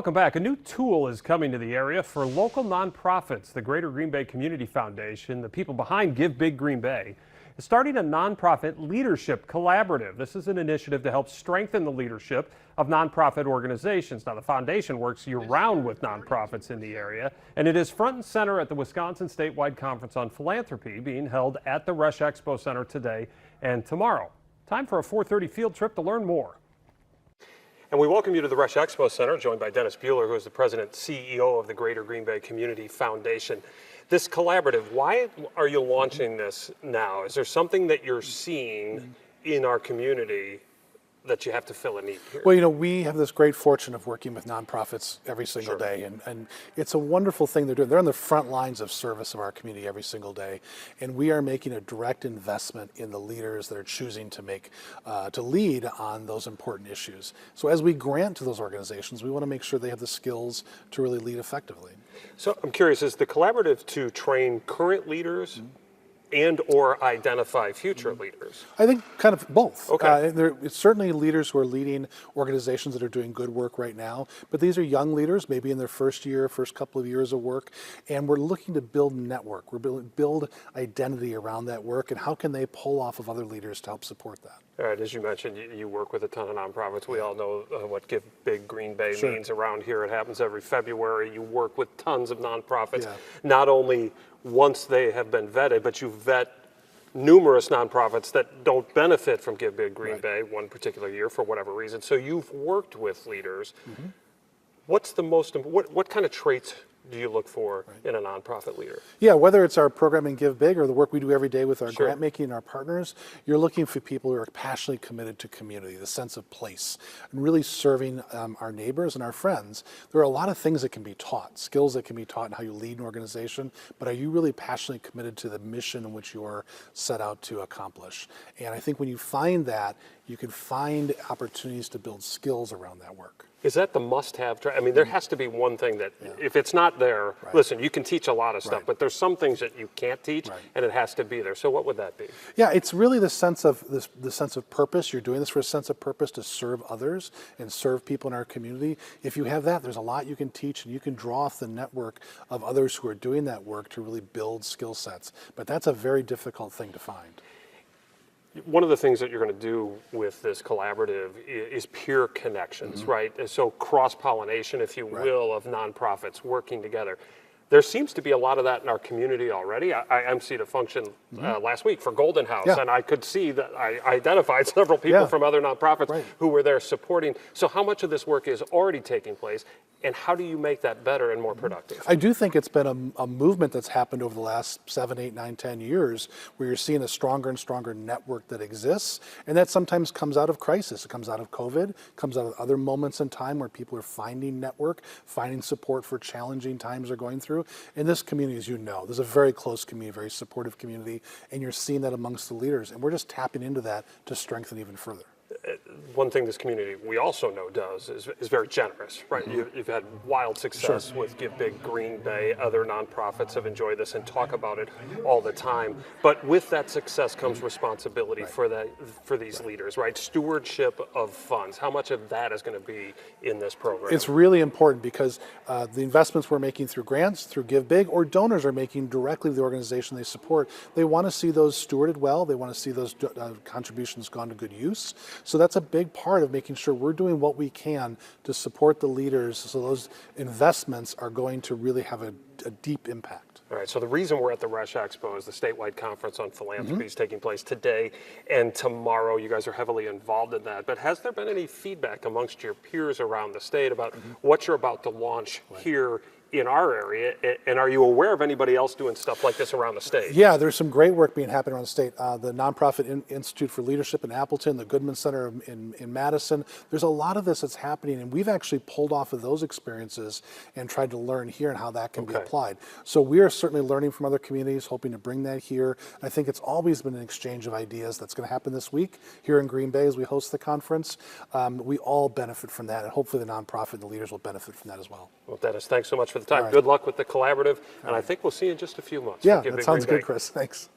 Welcome back. A new tool is coming to the area for local nonprofits. The Greater Green Bay Community Foundation, the people behind Give Big Green Bay, is starting a nonprofit leadership collaborative. This is an initiative to help strengthen the leadership of nonprofit organizations. Now, the foundation works year-round with nonprofits in the area, and it is front and center at the Wisconsin Statewide Conference on Philanthropy being held at the Rush Expo Center today and tomorrow. Time for a 4:30 field trip to learn more. And we welcome you to the Rush Expo Center, joined by Dennis Buehler, who is the president and CEO of the Greater Green Bay Community Foundation. This collaborative, why are you launching this now? Is there something that you're seeing in our community that you have to fill a need here? Well, we have this great fortune of working with nonprofits every single day, and it's a wonderful thing they're doing. They're on the front lines of service of our community every single day, and we are making a direct investment in the leaders that are choosing to to lead on those important issues. So as we grant to those organizations, we want to make sure they have the skills to really lead effectively. So I'm curious, is the collaborative to train current leaders and or identify future leaders? I think kind of both. Okay. It's certainly leaders who are leading organizations that are doing good work right now, but these are young leaders, maybe in their first couple of years of work, and we're looking to build network. We're build identity around that work, and how can they pull off of other leaders to help support that? All right, as you mentioned, you work with a ton of nonprofits. We all know what Give Big Green Bay means around here. It happens every February. You work with tons of nonprofits, not only once they have been vetted, but you vet numerous nonprofits that don't benefit from Give Big Green Bay one particular year for whatever reason. So you've worked with leaders. What's the what kind of traits do you look for in a nonprofit leader? Yeah, whether it's our program in Give Big or the work we do every day with our grant making and our partners, you're looking for people who are passionately committed to community, the sense of place, and really serving our neighbors and our friends. There are a lot of things that can be taught, skills that can be taught in how you lead an organization, but are you really passionately committed to the mission in which you are set out to accomplish? And I think when you find that, you can find opportunities to build skills around that work. Is that the must-have? I mean, there has to be one thing that, if it's not there, listen, you can teach a lot of stuff, but there's some things that you can't teach, and it has to be there. So what would that be? Yeah, it's really the sense of the sense of purpose. You're doing this for a sense of purpose to serve others and serve people in our community. If you have that, there's a lot you can teach, and you can draw off the network of others who are doing that work to really build skill sets. But that's a very difficult thing to find. One of the things that you're going to do with this collaborative is peer connections, right? So cross-pollination, if you will, of nonprofits working together. There seems to be a lot of that in our community already. I emceed a function last week for Golden House, and I could see that I identified several people from other nonprofits who were there supporting. So how much of this work is already taking place, and how do you make that better and more productive? I do think it's been a movement that's happened over the last 7, 8, 9, 10 years, where you're seeing a stronger and stronger network that exists, and that sometimes comes out of crisis. It comes out of COVID, comes out of other moments in time where people are finding network, finding support for challenging times they're going through. In this community, as you know, there's a very close community, very supportive community, and you're seeing that amongst the leaders, and we're just tapping into that to strengthen even further. One thing this community we also know does is very generous, right? You've had wild success with Give Big Green Bay. Other nonprofits have enjoyed this and talk about it all the time. But with that success comes responsibility for these leaders, right? Stewardship of funds. How much of that is going to be in this program? It's really important because the investments we're making through grants, through Give Big, or donors are making directly to the organization they support, they want to see those stewarded well. They want to see those contributions gone to good use. So that's a big part of making sure we're doing what we can to support the leaders so those investments are going to really have a deep impact. All right, so the reason we're at the Rush Expo is the statewide conference on philanthropy is taking place today and tomorrow. You guys are heavily involved in that, but has there been any feedback amongst your peers around the state about what you're about to launch here in our area, and are you aware of anybody else doing stuff like this around the state? Yeah, there's some great work being happening around the state. The Nonprofit Institute for Leadership in Appleton, the Goodman Center in Madison, there's a lot of this that's happening, and we've actually pulled off of those experiences and tried to learn here and how that can be applied. So we are certainly learning from other communities, hoping to bring that here. I think it's always been an exchange of ideas that's going to happen this week here in Green Bay as we host the conference. We all benefit from that, and hopefully the nonprofit and the leaders will benefit from that as well. Well, Dennis, thanks so much for the time. Good luck with the collaborative, and I think we'll see you in just a few months. Yeah, that sounds good, Chris. Thanks.